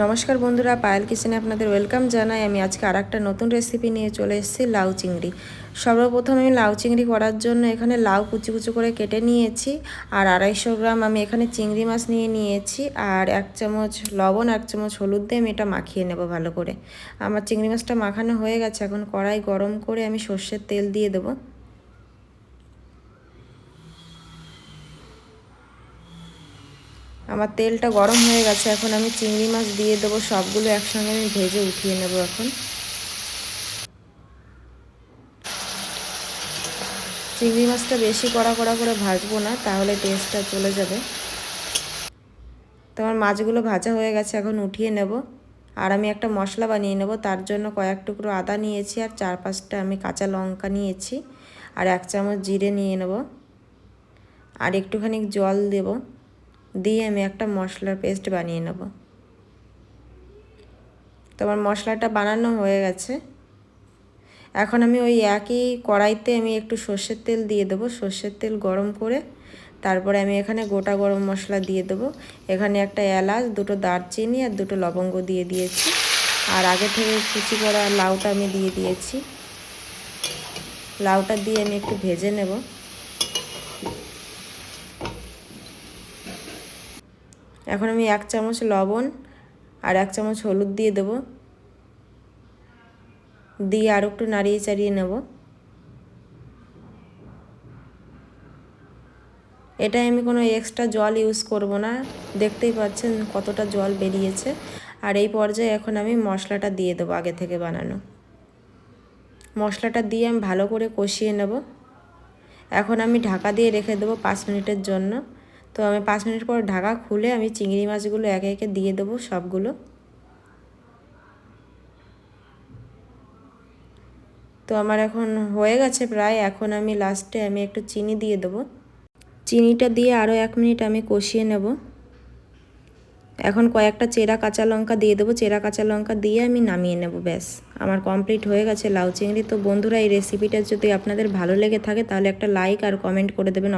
নমস্কার বন্ধুরা, পায়েল কিচেনে আপনাদের ওয়েলকাম জানাই। আমি আজকে আরেকটা নতুন রেসিপি নিয়ে চলে এসেছি, লাউ চিংড়ি। সর্বপ্রথম আমি লাউ চিংড়ি করার জন্য এখানে লাউ কুচি কুচি করে কেটে নিয়েছি। আর 250 গ্রাম আমি এখানে চিংড়ি মাছ নিয়ে নিয়েছি। আর 1 চামচ লবণ, 1 চামচ হলুদ দিয়ে আমি এটা মাখিয়ে নেব ভালো করে। আমার চিংড়ি মাছটা মাখানো হয়ে গেছে। এখন কড়াই গরম করে আমি সর্ষের তেল দিয়ে দেবো। আমার তেলটা গরম হয়ে গেছে। এখন আমি চিংড়ি মাছ দিয়ে দেবো। সবগুলো একসঙ্গে আমি ভেজে উঠিয়ে নেব। এখন চিংড়ি মাছটা বেশি কড়া কড়া করে ভাজবো না, তাহলে টেস্টটা চলে যাবে। তো আমার মাছগুলো ভাজা হয়ে গেছে, এখন উঠিয়ে নেব। আর আমি একটা মশলা বানিয়ে নেব। তার জন্য কয়েক টুকরো আদা নিয়েছি, আর 4-5টা আমি কাঁচা লঙ্কা নিয়েছি, আর 1 চামচ জিরে নিয়ে নেব, আর একটুখানি জল দেব। দিয়ে আমি একটা মশলার পেস্ট বানিয়ে নেব। তো আমার মশলাটা বানানো হয়ে গেছে। এখন আমি ওই একই কড়াইতে আমি একটু সর্ষের তেল দিয়ে দেবো। সর্ষের তেল গরম করে তারপরে আমি এখানে গোটা গরম মশলা দিয়ে দেবো। এখানে একটা এলাচ, 2টো দারচিনি আর 2টো লবঙ্গ দিয়ে দিয়েছি। আর আগে থেকে কুচি করা লাউটা আমি দিয়ে দিয়েছি। লাউটা দিয়ে আমি একটু ভেজে নেব। এখন আমি 1 চামচ লবণ আর 1 চামচ হলুদ দিয়ে দেবো। দিয়ে আর একটু নাড়িয়ে চাড়িয়ে নেব। এটাই আমি কোনো এক্সট্রা জল ইউজ করব না। দেখতেই পাচ্ছেন কতটা জল বেরিয়েছে। আর এই পর্যায়ে এখন আমি মশলাটা দিয়ে দেবো, আগে থেকে বানানো মশলাটা দিয়ে আমি ভালো করে কষিয়ে নেব। এখন আমি ঢাকা দিয়ে রেখে দেবো 5 মিনিটের জন্য। তো আমি 5 মিনিট পর ঢাকা খুলে আমি চিংড়ি মাছগুলো একে একে দিয়ে দেবো সবগুলো। তো আমার এখন হয়ে গেছে প্রায়। এখন আমি লাস্টে আমি একটু চিনি দিয়ে দেবো। চিনিটা দিয়ে আরও 1 মিনিট আমি কষিয়ে নেব। এখন কয়েকটা চেরা কাঁচা লঙ্কা দিয়ে দেবো। চেরা কাঁচা লঙ্কা দিয়ে আমি নামিয়ে নেব। ব্যাস, আমার কমপ্লিট হয়ে গেছে লাউ চিংড়ি। তো বন্ধুরা, এই রেসিপিটা যদি আপনাদের ভালো লেগে থাকে তাহলে একটা লাইক আর কমেন্ট করে দেবেন।